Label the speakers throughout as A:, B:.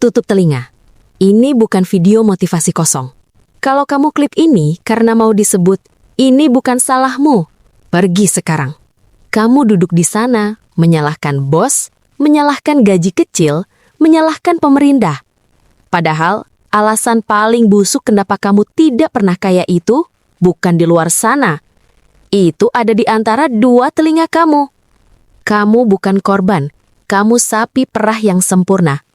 A: tutup telinga. Ini bukan video motivasi kosong. Kalau kamu klik ini karena mau disebut, ini bukan salahmu. Pergi sekarang. Kamu duduk di sana, menyalahkan bos, menyalahkan gaji kecil, menyalahkan pemerintah. Padahal, alasan paling busuk kenapa kamu tidak pernah kaya itu bukan di luar sana. Itu ada di antara dua telinga kamu. Kamu bukan korban, kamu sapi perah yang sempurna.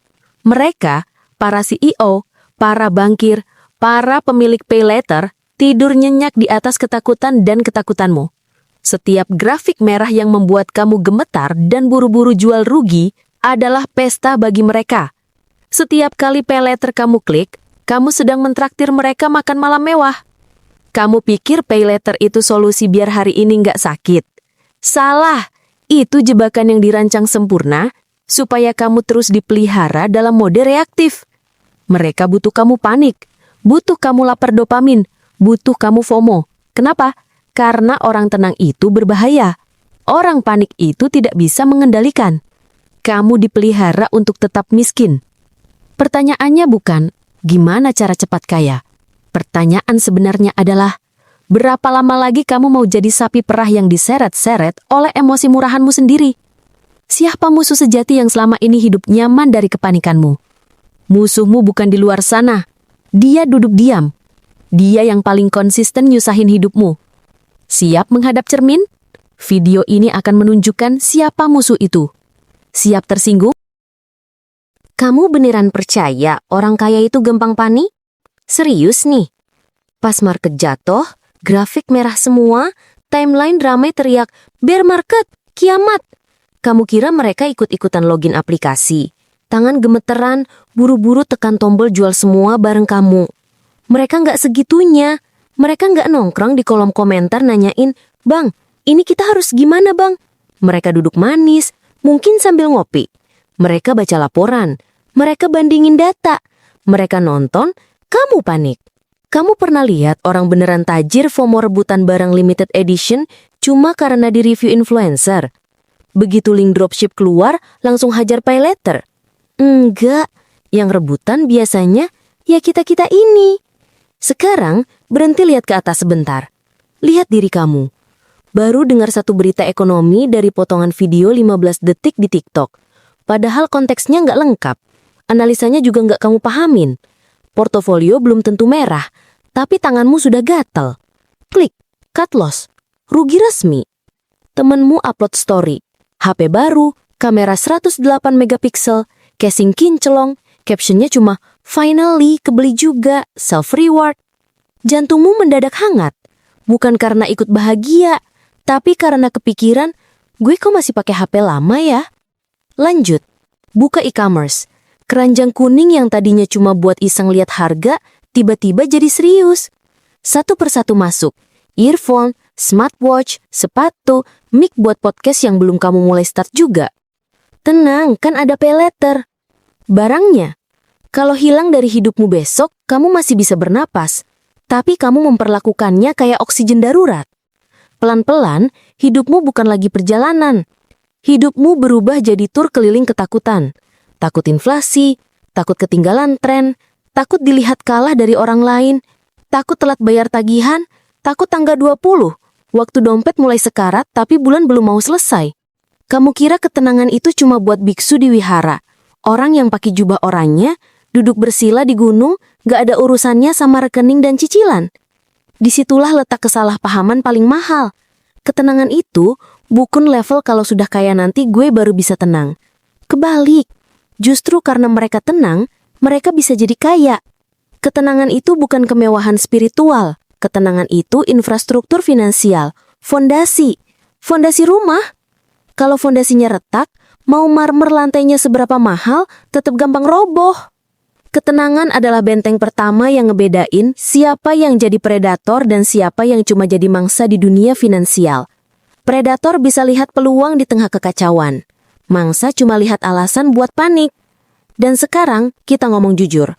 A: Mereka, para CEO, para bankir, para pemilik pay letter, tidur nyenyak di atas ketakutan dan ketakutanmu. Setiap grafik merah yang membuat kamu gemetar dan buru-buru jual rugi adalah pesta bagi mereka. Setiap kali pay letter kamu klik, kamu sedang mentraktir mereka makan malam mewah. Kamu pikir pay letter itu solusi biar hari ini nggak sakit? Salah, itu jebakan yang dirancang sempurna supaya kamu terus dipelihara dalam mode reaktif. Mereka butuh kamu panik, butuh kamu lapar dopamin, butuh kamu FOMO. Kenapa? Karena orang tenang itu berbahaya. Orang panik itu tidak bisa mengendalikan. Kamu dipelihara untuk tetap miskin. Pertanyaannya bukan, gimana cara cepat kaya? Pertanyaan sebenarnya adalah, berapa lama lagi kamu mau jadi sapi perah yang diseret-seret oleh emosi murahanmu sendiri? Siapa musuh sejati yang selama ini hidup nyaman dari kepanikanmu? Musuhmu bukan di luar sana. Dia duduk diam. Dia yang paling konsisten nyusahin hidupmu. Siap menghadap cermin? Video ini akan menunjukkan siapa musuh itu. Siap tersinggung? Kamu beneran percaya orang kaya itu gampang panik? Serius nih? Pas market jatuh, grafik merah semua, timeline ramai teriak, bear market, kiamat. Kamu kira mereka ikut-ikutan login aplikasi? Tangan gemeteran, buru-buru tekan tombol jual semua bareng kamu. Mereka nggak segitunya. Mereka nggak nongkrong di kolom komentar nanyain, Bang, ini kita harus gimana bang? Mereka duduk manis, mungkin sambil ngopi. Mereka baca laporan. Mereka bandingin data. Mereka nonton, kamu panik. Kamu pernah lihat orang beneran tajir FOMO rebutan barang limited edition cuma karena di-review influencer? Begitu link dropship keluar, langsung hajar pay letter? Enggak, yang rebutan biasanya ya kita-kita ini. Sekarang, berhenti lihat ke atas sebentar. Lihat diri kamu. Baru dengar satu berita ekonomi dari potongan video 15 detik di TikTok. Padahal konteksnya nggak lengkap. Analisanya juga nggak kamu pahamin. Portofolio belum tentu merah, tapi tanganmu sudah gatal. Klik, cut loss, rugi resmi. Temenmu upload story, HP baru, kamera 108 megapiksel, casing kinclong, captionnya cuma, finally kebeli juga, self-reward. Jantungmu mendadak hangat. Bukan karena ikut bahagia, tapi karena kepikiran, gue kok masih pakai HP lama ya? Lanjut, buka e-commerce. Keranjang kuning yang tadinya cuma buat iseng lihat harga, tiba-tiba jadi serius. Satu persatu masuk. Earphone, smartwatch, sepatu, mic buat podcast yang belum kamu mulai start juga. Tenang, kan ada pay letter. Barangnya, kalau hilang dari hidupmu besok, kamu masih bisa bernapas. Tapi kamu memperlakukannya kayak oksigen darurat. Pelan-pelan, hidupmu bukan lagi perjalanan. Hidupmu berubah jadi tur keliling ketakutan. Takut inflasi, takut ketinggalan tren, takut dilihat kalah dari orang lain, takut telat bayar tagihan, takut tanggal 20, waktu dompet mulai sekarat tapi bulan belum mau selesai. Kamu kira ketenangan itu cuma buat biksu di wihara? Orang yang pakai jubah oranye, duduk bersila di gunung, gak ada urusannya sama rekening dan cicilan. Disitulah letak kesalahpahaman paling mahal. Ketenangan itu bukan level kalau sudah kaya nanti gue baru bisa tenang. Kebalik, justru karena mereka tenang, mereka bisa jadi kaya. Ketenangan itu bukan kemewahan spiritual. Ketenangan itu infrastruktur finansial, fondasi. Fondasi rumah. Kalau fondasinya retak, mau marmer lantainya seberapa mahal, tetap gampang roboh. Ketenangan adalah benteng pertama yang ngebedain siapa yang jadi predator dan siapa yang cuma jadi mangsa di dunia finansial. Predator bisa lihat peluang di tengah kekacauan. Mangsa cuma lihat alasan buat panik. Dan sekarang kita ngomong jujur.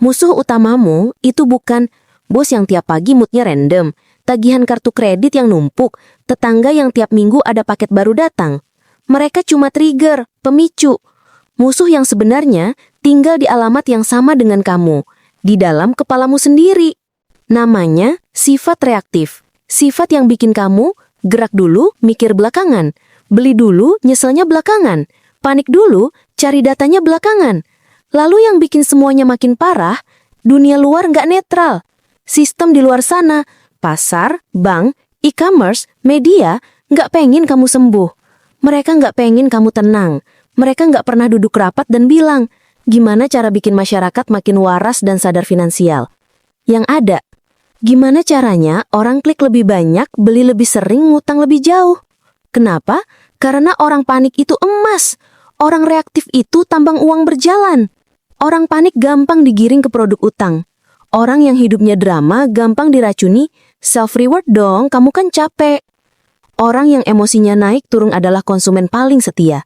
A: Musuh utamamu itu bukan bos yang tiap pagi moodnya random, tagihan kartu kredit yang numpuk, tetangga yang tiap minggu ada paket baru datang. Mereka cuma trigger, pemicu. Musuh yang sebenarnya tinggal di alamat yang sama dengan kamu, di dalam kepalamu sendiri. Namanya sifat reaktif. Sifat yang bikin kamu gerak dulu, mikir belakangan. Beli dulu, nyeselnya belakangan. Panik dulu, cari datanya belakangan. Lalu yang bikin semuanya makin parah, dunia luar nggak netral. Sistem di luar sana, pasar, bank, e-commerce, media, nggak pengen kamu sembuh. Mereka nggak pengen kamu tenang. Mereka nggak pernah duduk rapat dan bilang, gimana cara bikin masyarakat makin waras dan sadar finansial. Yang ada, gimana caranya orang klik lebih banyak, beli lebih sering, ngutang lebih jauh. Kenapa? Karena orang panik itu emas. Orang reaktif itu tambang uang berjalan. Orang panik gampang digiring ke produk utang. Orang yang hidupnya drama gampang diracuni, self-reward dong, kamu kan capek. Orang yang emosinya naik turun adalah konsumen paling setia.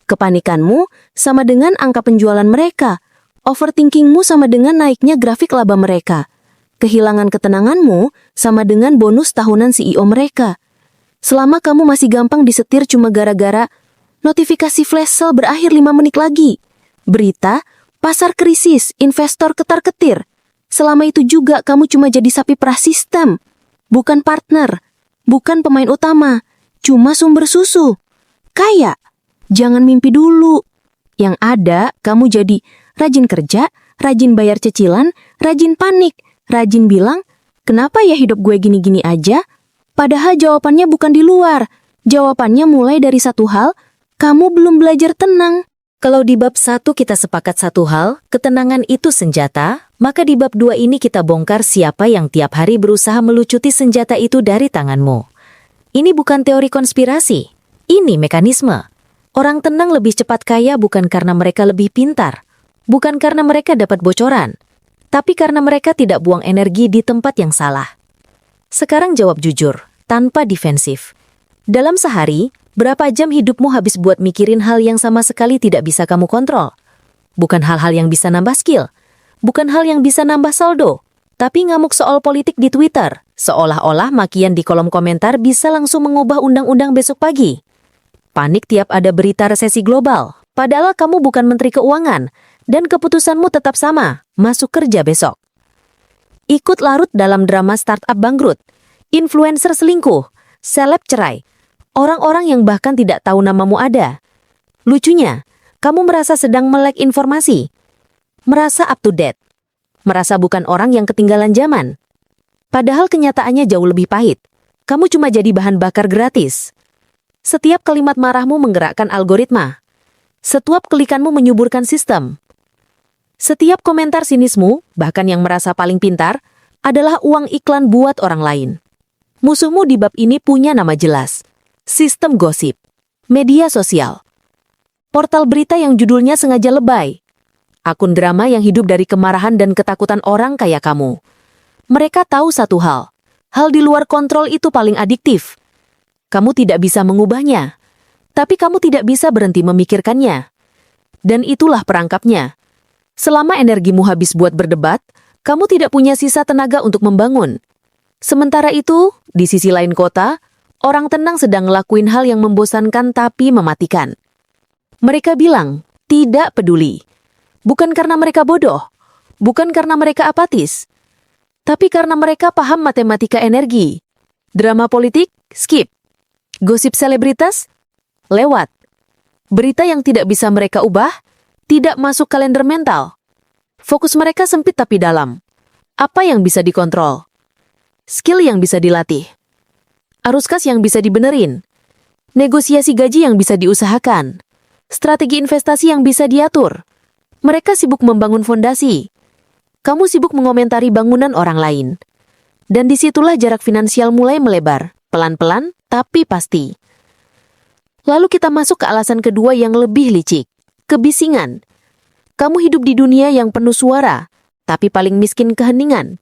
A: Kepanikanmu sama dengan angka penjualan mereka. Overthinkingmu sama dengan naiknya grafik laba mereka. Kehilangan ketenanganmu sama dengan bonus tahunan CEO mereka. Selama kamu masih gampang disetir cuma gara-gara notifikasi flash sale berakhir 5 menit lagi. Berita, pasar krisis, investor ketar-ketir. Selama itu juga kamu cuma jadi sapi perah sistem. Bukan partner, bukan pemain utama, cuma sumber susu. Kayak, jangan mimpi dulu. Yang ada, kamu jadi rajin kerja, rajin bayar cicilan, rajin panik, rajin bilang, kenapa ya hidup gue gini-gini aja? Padahal jawabannya bukan di luar. Jawabannya mulai dari satu hal, kamu belum belajar tenang. Kalau di bab 1 kita sepakat satu hal, ketenangan itu senjata, maka di bab 2 ini kita bongkar siapa yang tiap hari berusaha melucuti senjata itu dari tanganmu. Ini bukan teori konspirasi, ini mekanisme. Orang tenang lebih cepat kaya bukan karena mereka lebih pintar, bukan karena mereka dapat bocoran, tapi karena mereka tidak buang energi di tempat yang salah. Sekarang jawab jujur, tanpa defensif. Dalam sehari, berapa jam hidupmu habis buat mikirin hal yang sama sekali tidak bisa kamu kontrol? Bukan hal-hal yang bisa nambah skill, bukan hal yang bisa nambah saldo, tapi ngamuk soal politik di Twitter, seolah-olah makian di kolom komentar bisa langsung mengubah undang-undang besok pagi. Panik tiap ada berita resesi global, padahal kamu bukan menteri keuangan, dan keputusanmu tetap sama, masuk kerja besok. Ikut larut dalam drama startup bangkrut, influencer selingkuh, seleb cerai, orang-orang yang bahkan tidak tahu namamu ada. Lucunya, kamu merasa sedang melek informasi, merasa up to date, merasa bukan orang yang ketinggalan zaman. Padahal kenyataannya jauh lebih pahit. Kamu cuma jadi bahan bakar gratis. Setiap kalimat marahmu menggerakkan algoritma. Setiap klikanmu menyuburkan sistem. Setiap komentar sinismu, bahkan yang merasa paling pintar, adalah uang iklan buat orang lain. Musuhmu di bab ini punya nama jelas. Sistem gosip, media sosial, portal berita yang judulnya sengaja lebay, akun drama yang hidup dari kemarahan dan ketakutan orang kayak kamu. Mereka tahu satu hal di luar kontrol itu paling adiktif. Kamu tidak bisa mengubahnya, tapi kamu tidak bisa berhenti memikirkannya. Dan itulah perangkapnya. Selama energimu habis buat berdebat, kamu tidak punya sisa tenaga untuk membangun. Sementara itu, di sisi lain kota, orang tenang sedang ngelakuin hal yang membosankan tapi mematikan. Mereka bilang, tidak peduli. Bukan karena mereka bodoh, bukan karena mereka apatis, tapi karena mereka paham matematika energi. Drama politik, skip. Gosip selebritas, lewat. Berita yang tidak bisa mereka ubah, tidak masuk kalender mental. Fokus mereka sempit tapi dalam. Apa yang bisa dikontrol? Skill yang bisa dilatih. Arus kas yang bisa dibenerin, negosiasi gaji yang bisa diusahakan, strategi investasi yang bisa diatur. Mereka sibuk membangun fondasi. Kamu sibuk mengomentari bangunan orang lain. Dan disitulah jarak finansial mulai melebar, pelan-pelan tapi pasti. Lalu kita masuk ke alasan kedua yang lebih licik, kebisingan. Kamu hidup di dunia yang penuh suara, tapi paling miskin keheningan.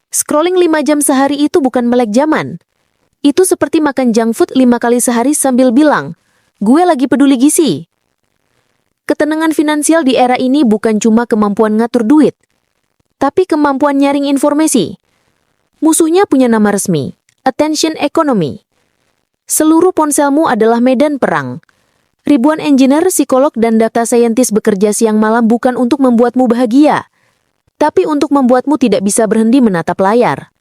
A: Scrolling 5 jam sehari itu bukan melek zaman. Itu seperti makan junk food 5 kali sehari sambil bilang, gue lagi peduli gizi. Ketenangan finansial di era ini bukan cuma kemampuan ngatur duit, tapi kemampuan nyaring informasi. Musuhnya punya nama resmi, attention economy. Seluruh ponselmu adalah medan perang. Ribuan engineer, psikolog, dan data scientist bekerja siang malam bukan untuk membuatmu bahagia, tapi untuk membuatmu tidak bisa berhenti menatap layar.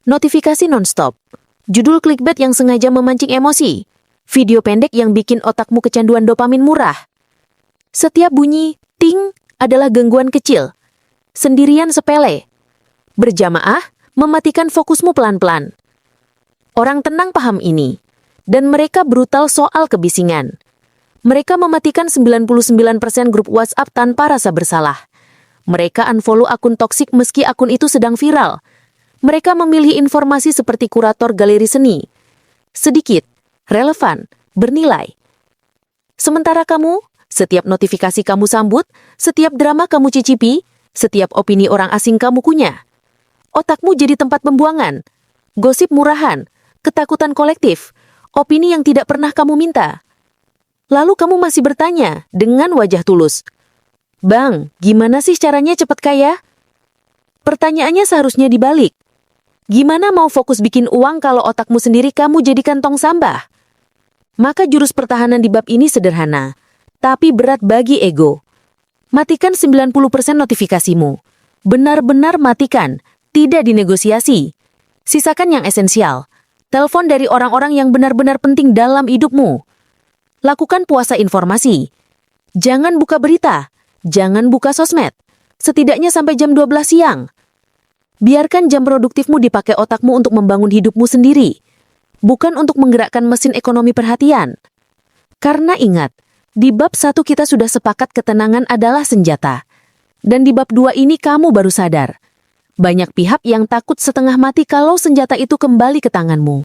A: Notifikasi non-stop, judul clickbait yang sengaja memancing emosi, video pendek yang bikin otakmu kecanduan dopamin murah. Setiap bunyi, ting, adalah gangguan kecil. Sendirian sepele. Berjamaah, mematikan fokusmu pelan-pelan. Orang tenang paham ini, dan mereka brutal soal kebisingan. Mereka mematikan 99% grup WhatsApp tanpa rasa bersalah. Mereka unfollow akun toksik meski akun itu sedang viral. Mereka memilih informasi seperti kurator galeri seni. Sedikit, relevan, bernilai. Sementara kamu, setiap notifikasi kamu sambut, setiap drama kamu cicipi, setiap opini orang asing kamu kunyah. Otakmu jadi tempat pembuangan, gosip murahan, ketakutan kolektif, opini yang tidak pernah kamu minta. Lalu kamu masih bertanya dengan wajah tulus, "Bang, gimana sih caranya cepat kaya?" Pertanyaannya seharusnya dibalik. Gimana mau fokus bikin uang kalau otakmu sendiri kamu jadikan tong sampah? Maka jurus pertahanan di bab ini sederhana, tapi berat bagi ego. Matikan 90% notifikasimu. Benar-benar matikan, tidak dinegosiasi. Sisakan yang esensial. Telepon dari orang-orang yang benar-benar penting dalam hidupmu. Lakukan puasa informasi. Jangan buka berita. Jangan buka sosmed. Setidaknya sampai jam 12 siang. Biarkan jam produktifmu dipakai otakmu untuk membangun hidupmu sendiri. Bukan untuk menggerakkan mesin ekonomi perhatian. Karena ingat, di bab 1 kita sudah sepakat ketenangan adalah senjata. Dan di bab 2 ini kamu baru sadar. Banyak pihak yang takut setengah mati kalau senjata itu kembali ke tanganmu.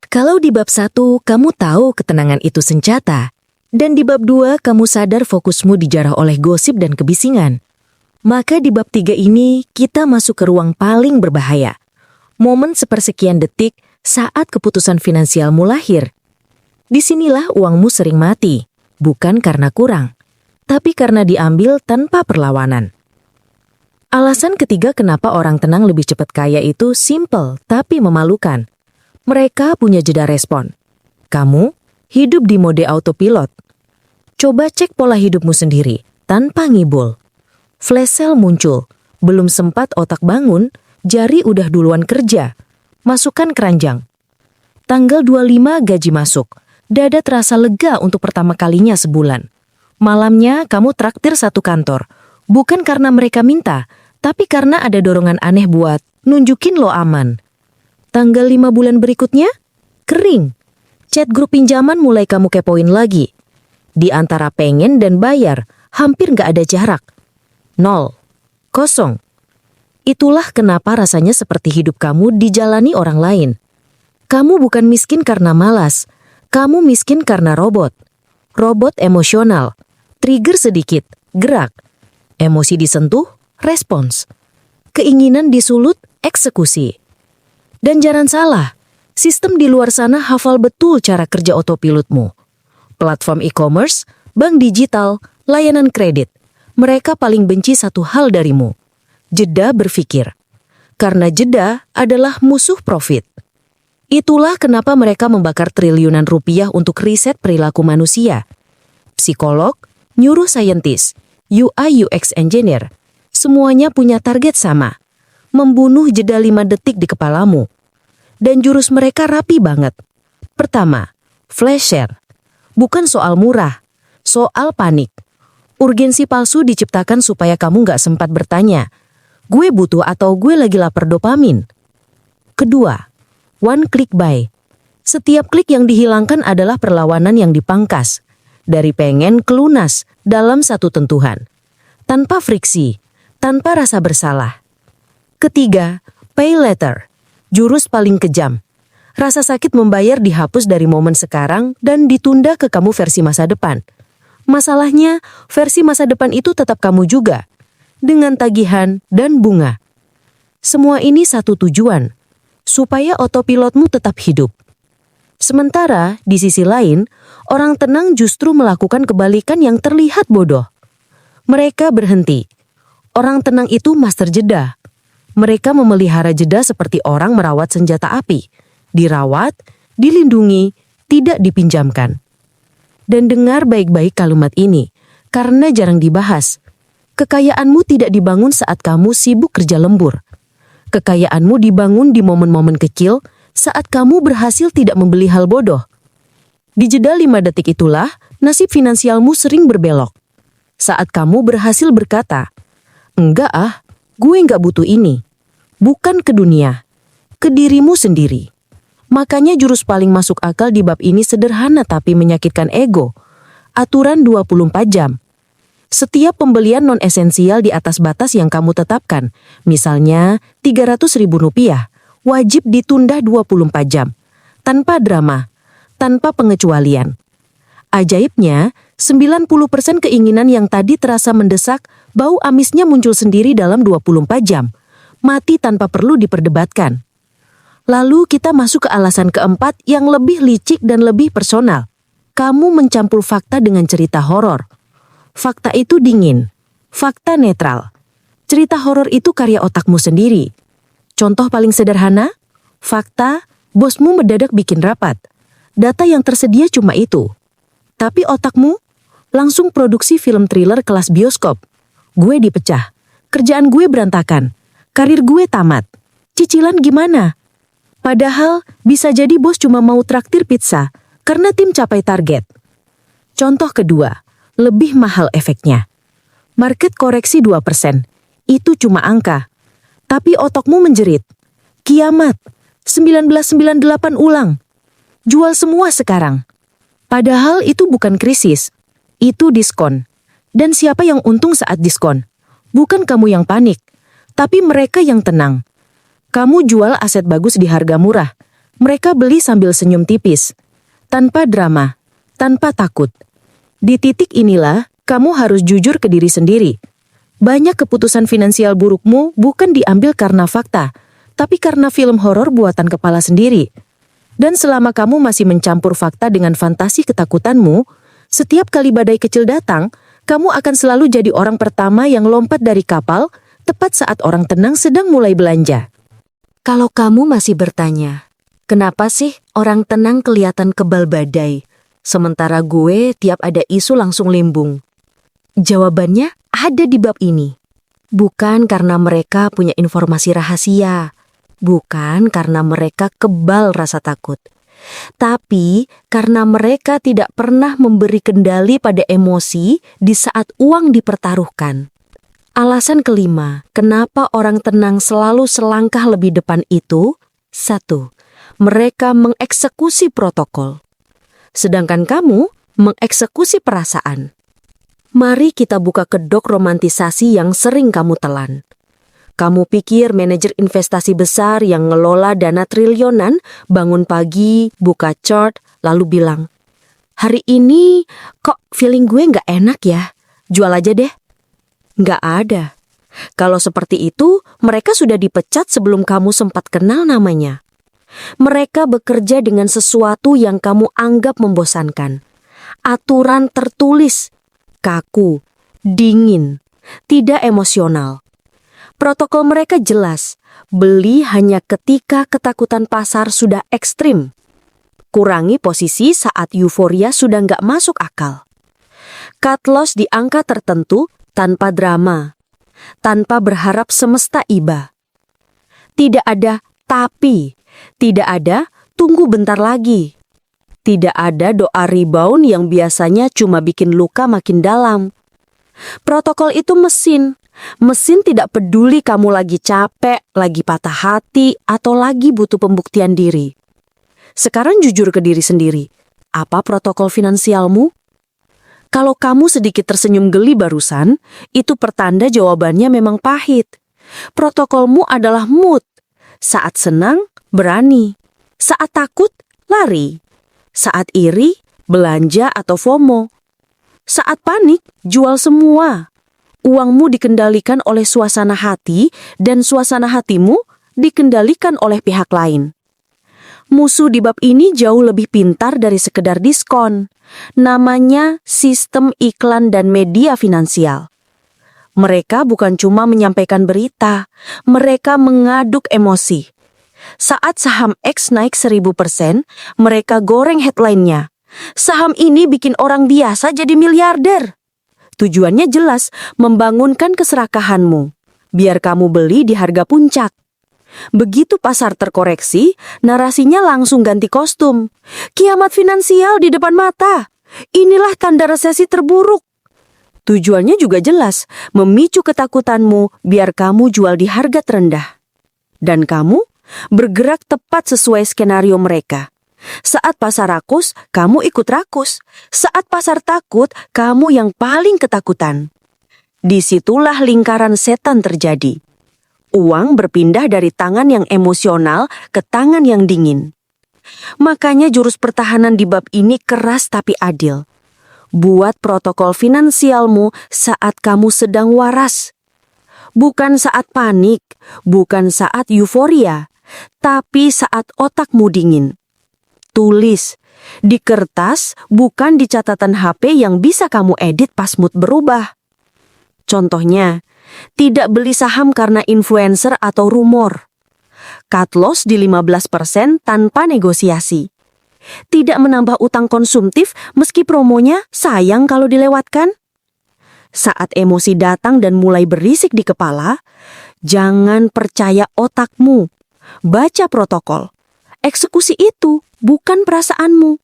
A: Kalau di bab 1 kamu tahu ketenangan itu senjata, dan di bab 2 kamu sadar fokusmu dijarah oleh gosip dan kebisingan, maka di bab 3 ini kita masuk ke ruang paling berbahaya. Momen sepersekian detik saat keputusan finansialmu lahir. Disinilah uangmu sering mati, bukan karena kurang, tapi karena diambil tanpa perlawanan. Alasan ketiga kenapa orang tenang lebih cepat kaya itu simple tapi memalukan. Mereka punya jeda respon. Kamu hidup di mode autopilot. Coba cek pola hidupmu sendiri, tanpa ngibul. Flash sale muncul, belum sempat otak bangun, jari udah duluan kerja. Masukkan keranjang. Tanggal 25 gaji masuk, dada terasa lega untuk pertama kalinya sebulan. Malamnya kamu traktir satu kantor, bukan karena mereka minta, tapi karena ada dorongan aneh buat nunjukin lo aman. Tanggal 5 bulan berikutnya, kering. Chat grup pinjaman mulai kamu kepoin lagi. Di antara pengen dan bayar, hampir nggak ada jarak. 0. Kosong. Itulah kenapa rasanya seperti hidup kamu dijalani orang lain. Kamu bukan miskin karena malas. Kamu miskin karena robot. Robot emosional. Trigger sedikit, gerak. Emosi disentuh, respons. Keinginan disulut, eksekusi. Dan jangan salah, sistem di luar sana hafal betul cara kerja autopilotmu. Platform e-commerce, bank digital, layanan kredit. Mereka paling benci satu hal darimu. Jeda berpikir. Karena jeda adalah musuh profit. Itulah kenapa mereka membakar triliunan rupiah untuk riset perilaku manusia. Psikolog, neuroscientist, UI UX engineer, semuanya punya target sama. Membunuh jeda 5 detik di kepalamu. Dan jurus mereka rapi banget. Pertama, flash share. Bukan soal murah, soal panik. Urgensi palsu diciptakan supaya kamu nggak sempat bertanya, gue butuh atau gue lagi lapar dopamin. Kedua, one click buy. Setiap klik yang dihilangkan adalah perlawanan yang dipangkas. Dari pengen ke lunas dalam satu tentuhan. Tanpa friksi, tanpa rasa bersalah. Ketiga, pay later. Jurus paling kejam. Rasa sakit membayar dihapus dari momen sekarang dan ditunda ke kamu versi masa depan. Masalahnya, versi masa depan itu tetap kamu juga. Dengan tagihan dan bunga. Semua ini satu tujuan. Supaya autopilotmu tetap hidup. Sementara, di sisi lain, orang tenang justru melakukan kebalikan yang terlihat bodoh. Mereka berhenti. Orang tenang itu master jeda. Mereka memelihara jeda seperti orang merawat senjata api. Dirawat, dilindungi, tidak dipinjamkan.
B: Dan dengar baik-baik kalimat ini, karena jarang dibahas. Kekayaanmu tidak dibangun saat kamu sibuk kerja lembur. Kekayaanmu dibangun di momen-momen kecil saat kamu berhasil tidak membeli hal bodoh. Di jeda 5 detik itulah, nasib finansialmu sering berbelok. Saat kamu berhasil berkata, "Enggak gue nggak butuh ini." Bukan ke dunia, ke dirimu sendiri. Makanya jurus paling masuk akal di bab ini sederhana tapi menyakitkan ego. Aturan 24 jam. Setiap pembelian non-esensial di atas batas yang kamu tetapkan, misalnya Rp300.000, wajib ditunda 24 jam. Tanpa drama, tanpa pengecualian. Ajaibnya, 90% keinginan yang tadi terasa mendesak, bau amisnya muncul sendiri dalam 24 jam. Mati tanpa perlu diperdebatkan. Lalu kita masuk ke alasan keempat yang lebih licik dan lebih personal. Kamu mencampur fakta dengan cerita horor. Fakta itu dingin. Fakta netral. Cerita horor itu karya otakmu sendiri. Contoh paling sederhana, fakta, bosmu mendadak bikin rapat. Data yang tersedia cuma itu. Tapi otakmu langsung produksi film thriller kelas bioskop. Gue dipecah. Kerjaan gue berantakan. Karir gue tamat. Cicilan gimana? Padahal bisa jadi bos cuma mau traktir pizza karena tim capai target. Contoh kedua, lebih mahal efeknya. Market koreksi 2%. Itu cuma angka. Tapi otakmu menjerit. Kiamat, 1998 ulang. Jual semua sekarang. Padahal itu bukan krisis. Itu diskon. Dan siapa yang untung saat diskon? Bukan kamu yang panik, tapi mereka yang tenang. Kamu jual aset bagus di harga murah. Mereka beli sambil senyum tipis. Tanpa drama, tanpa takut. Di titik inilah, kamu harus jujur ke diri sendiri. Banyak keputusan finansial burukmu bukan diambil karena fakta, tapi karena film horor buatan kepala sendiri. Dan selama kamu masih mencampur fakta dengan fantasi ketakutanmu, setiap kali badai kecil datang, kamu akan selalu jadi orang pertama yang lompat dari kapal, tepat saat orang tenang sedang mulai belanja. Kalau kamu masih bertanya, kenapa sih orang tenang kelihatan kebal badai, sementara gue tiap ada isu langsung limbung? Jawabannya ada di bab ini. Bukan karena mereka punya informasi rahasia, bukan karena mereka kebal rasa takut, tapi karena mereka tidak pernah memberi kendali pada emosi di saat uang dipertaruhkan. Alasan kelima, kenapa orang tenang selalu selangkah lebih depan itu? 1. Mereka mengeksekusi protokol. Sedangkan kamu mengeksekusi perasaan. Mari kita buka kedok romantisasi yang sering kamu telan. Kamu pikir manajer investasi besar yang ngelola dana triliunan bangun pagi, buka chart, lalu bilang, "Hari ini kok feeling gue nggak enak ya, jual aja deh." Nggak ada. Kalau seperti itu, mereka sudah dipecat sebelum kamu sempat kenal namanya. Mereka bekerja dengan sesuatu yang kamu anggap membosankan. Aturan tertulis, kaku, dingin, tidak emosional. Protokol mereka jelas, beli hanya ketika ketakutan pasar sudah ekstrim. Kurangi posisi saat euforia sudah nggak masuk akal. Cut loss di angka tertentu, tanpa drama, tanpa berharap semesta iba. Tidak ada tapi, tidak ada tunggu bentar lagi. Tidak ada doa rebound yang biasanya cuma bikin luka makin dalam. Protokol itu mesin. Mesin tidak peduli kamu lagi capek, lagi patah hati, atau lagi butuh pembuktian diri. Sekarang jujur ke diri sendiri. Apa protokol finansialmu? Kalau kamu sedikit tersenyum geli barusan, itu pertanda jawabannya memang pahit. Protokolmu adalah mood. Saat senang, berani. Saat takut, lari. Saat iri, belanja atau FOMO. Saat panik, jual semua. Uangmu dikendalikan oleh suasana hati dan suasana hatimu dikendalikan oleh pihak lain. Musuh di bab ini jauh lebih pintar dari sekedar diskon. Namanya sistem iklan dan media finansial. Mereka bukan cuma menyampaikan berita, mereka mengaduk emosi. Saat saham X naik 1000%, mereka goreng headline-nya. Saham ini bikin orang biasa jadi miliarder. Tujuannya jelas, membangunkan keserakahanmu, biar kamu beli di harga puncak. Begitu pasar terkoreksi, narasinya langsung ganti kostum. Kiamat finansial di depan mata. Inilah tanda resesi terburuk. Tujuannya juga jelas, memicu ketakutanmu biar kamu jual di harga terendah. Dan kamu bergerak tepat sesuai skenario mereka. Saat pasar rakus, kamu ikut rakus. Saat pasar takut, kamu yang paling ketakutan. Disitulah lingkaran setan terjadi. Uang berpindah dari tangan yang emosional ke tangan yang dingin. Makanya jurus pertahanan di bab ini keras tapi adil. Buat protokol finansialmu saat kamu sedang waras. Bukan saat panik, bukan saat euforia, tapi saat otakmu dingin. Tulis di kertas, bukan di catatan HP yang bisa kamu edit pas mood berubah. Contohnya, tidak beli saham karena influencer atau rumor. Cut loss di 15% tanpa negosiasi. Tidak menambah utang konsumtif meski promonya sayang kalau dilewatkan. Saat emosi datang dan mulai berisik di kepala, jangan percaya otakmu. Baca protokol. Eksekusi itu bukan perasaanmu.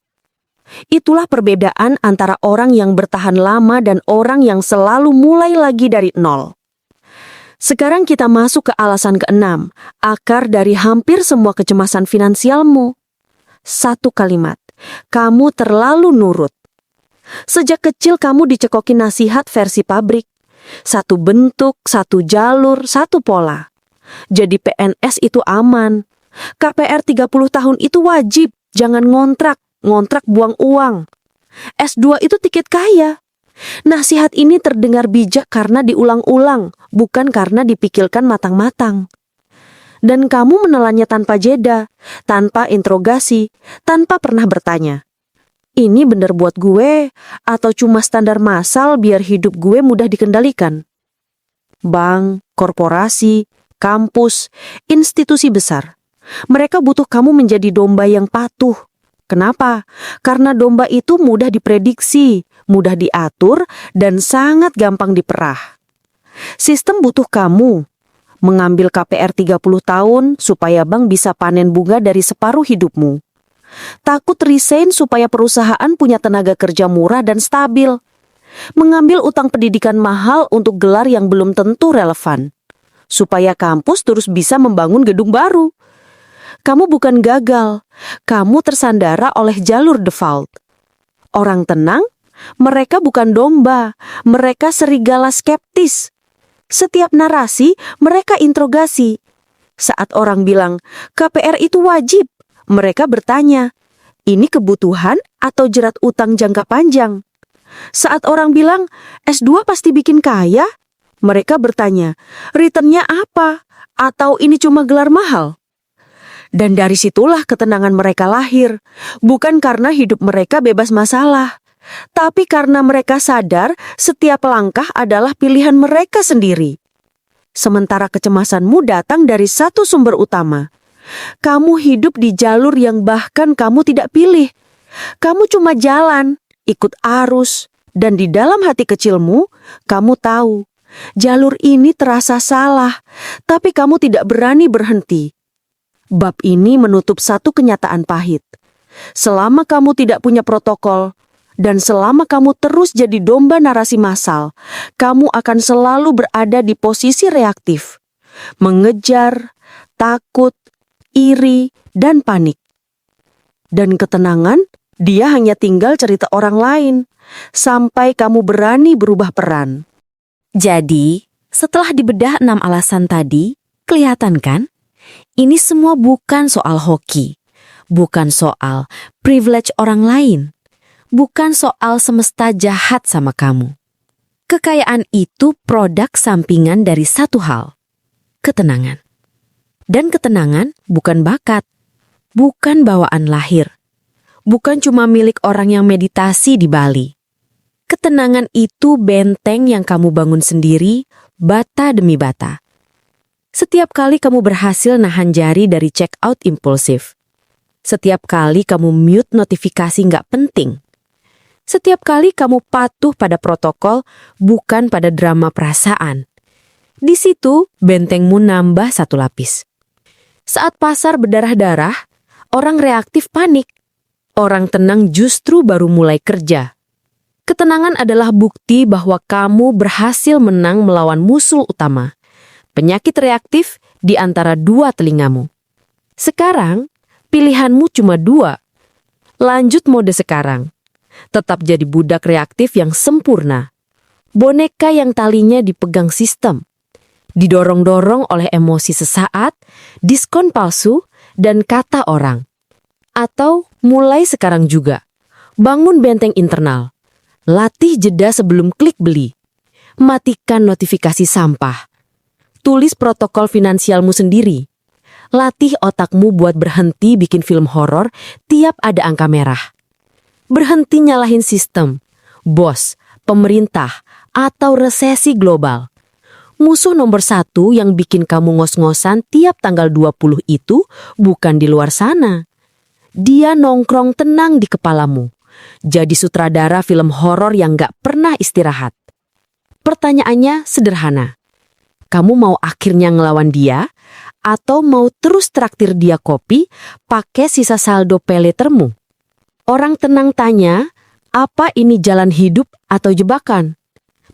B: Itulah perbedaan antara orang yang bertahan lama dan orang yang selalu mulai lagi dari nol. Sekarang kita masuk ke alasan keenam, akar dari hampir semua kecemasan finansialmu. Satu kalimat, kamu terlalu nurut. Sejak kecil kamu dicekokin nasihat versi pabrik. Satu bentuk, satu jalur, satu pola. Jadi PNS itu aman. KPR 30 tahun itu wajib, jangan ngontrak buang uang. S2 itu tiket kaya. Nasihat ini terdengar bijak karena diulang-ulang, bukan karena dipikirkan matang-matang. Dan kamu menelannya tanpa jeda, tanpa interogasi, tanpa pernah bertanya, ini bener buat gue atau cuma standar massal biar hidup gue mudah dikendalikan? Bank, korporasi, kampus, institusi besar. Mereka butuh kamu menjadi domba yang patuh. Kenapa? Karena domba itu mudah diprediksi, mudah diatur, dan sangat gampang diperah. Sistem butuh kamu. Mengambil KPR 30 tahun supaya bank bisa panen bunga dari separuh hidupmu. Takut resign supaya perusahaan punya tenaga kerja murah dan stabil. Mengambil utang pendidikan mahal untuk gelar yang belum tentu relevan. Supaya kampus terus bisa membangun gedung baru. Kamu bukan gagal, kamu tersandara oleh jalur default. Orang tenang, mereka bukan domba, mereka serigala skeptis. Setiap narasi, mereka interogasi. Saat orang bilang, KPR itu wajib, mereka bertanya, ini kebutuhan atau jerat utang jangka panjang? Saat orang bilang, S2 pasti bikin kaya, mereka bertanya, returnnya apa? Atau ini cuma gelar mahal? Dan dari situlah ketenangan mereka lahir, bukan karena hidup mereka bebas masalah. Tapi karena mereka sadar setiap langkah adalah pilihan mereka sendiri. Sementara kecemasanmu datang dari satu sumber utama. Kamu hidup di jalur yang bahkan kamu tidak pilih. Kamu cuma jalan, ikut arus, dan di dalam hati kecilmu, kamu tahu, jalur ini terasa salah, tapi kamu tidak berani berhenti. Bab ini menutup satu kenyataan pahit. Selama kamu tidak punya protokol, dan selama kamu terus jadi domba narasi massal, kamu akan selalu berada di posisi reaktif. Mengejar, takut, iri, dan panik. Dan ketenangan, dia hanya tinggal cerita orang lain, sampai kamu berani berubah peran.
A: Jadi, setelah dibedah 6 alasan tadi, kelihatan kan? Ini semua bukan soal hoki, bukan soal privilege orang lain, bukan soal semesta jahat sama kamu. Kekayaan itu produk sampingan dari satu hal, ketenangan. Dan ketenangan bukan bakat, bukan bawaan lahir, bukan cuma milik orang yang meditasi di Bali. Ketenangan itu benteng yang kamu bangun sendiri, bata demi bata. Setiap kali kamu berhasil nahan jari dari check out impulsif. Setiap kali kamu mute notifikasi nggak penting. Setiap kali kamu patuh pada protokol, bukan pada drama perasaan. Di situ, bentengmu nambah satu lapis. Saat pasar berdarah-darah, orang reaktif panik. Orang tenang justru baru mulai kerja. Ketenangan adalah bukti bahwa kamu berhasil menang melawan musuh utama, penyakit reaktif di antara dua telingamu. Sekarang, pilihanmu cuma dua. Lanjut mode sekarang. Tetap jadi budak reaktif yang sempurna. Boneka yang talinya dipegang sistem. Didorong-dorong oleh emosi sesaat, diskon palsu, dan kata orang. Atau mulai sekarang juga, bangun benteng internal. Latih jeda sebelum klik beli. Matikan notifikasi sampah. Tulis protokol finansialmu sendiri. Latih otakmu buat berhenti bikin film horor tiap ada angka merah. Berhenti nyalahin sistem, bos, pemerintah, atau resesi global. Musuh nomor satu yang bikin kamu ngos-ngosan tiap tanggal 20 itu bukan di luar sana. Dia nongkrong tenang di kepalamu. Jadi sutradara film horor yang gak pernah istirahat. Pertanyaannya sederhana. Kamu mau akhirnya ngelawan dia? Atau mau terus traktir dia kopi pakai sisa saldo paylettermu? Orang tenang tanya, apa ini jalan hidup atau jebakan?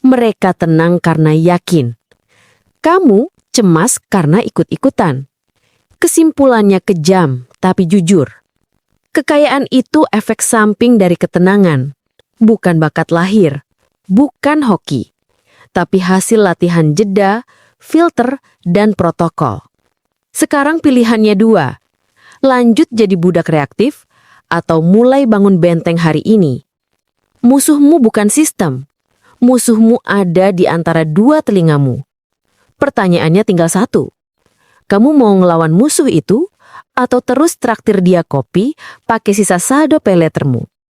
A: Mereka tenang karena yakin. Kamu cemas karena ikut-ikutan. Kesimpulannya kejam, tapi jujur. Kekayaan itu efek samping dari ketenangan. Bukan bakat lahir, bukan hoki. Tapi hasil latihan jeda, filter, dan protokol. Sekarang pilihannya dua. Lanjut jadi budak reaktif, atau mulai bangun benteng hari ini. Musuhmu bukan sistem. Musuhmu ada di antara dua telingamu. Pertanyaannya tinggal satu. Kamu mau ngelawan musuh itu, atau terus traktir dia kopi pakai sisa saldo paylettermu?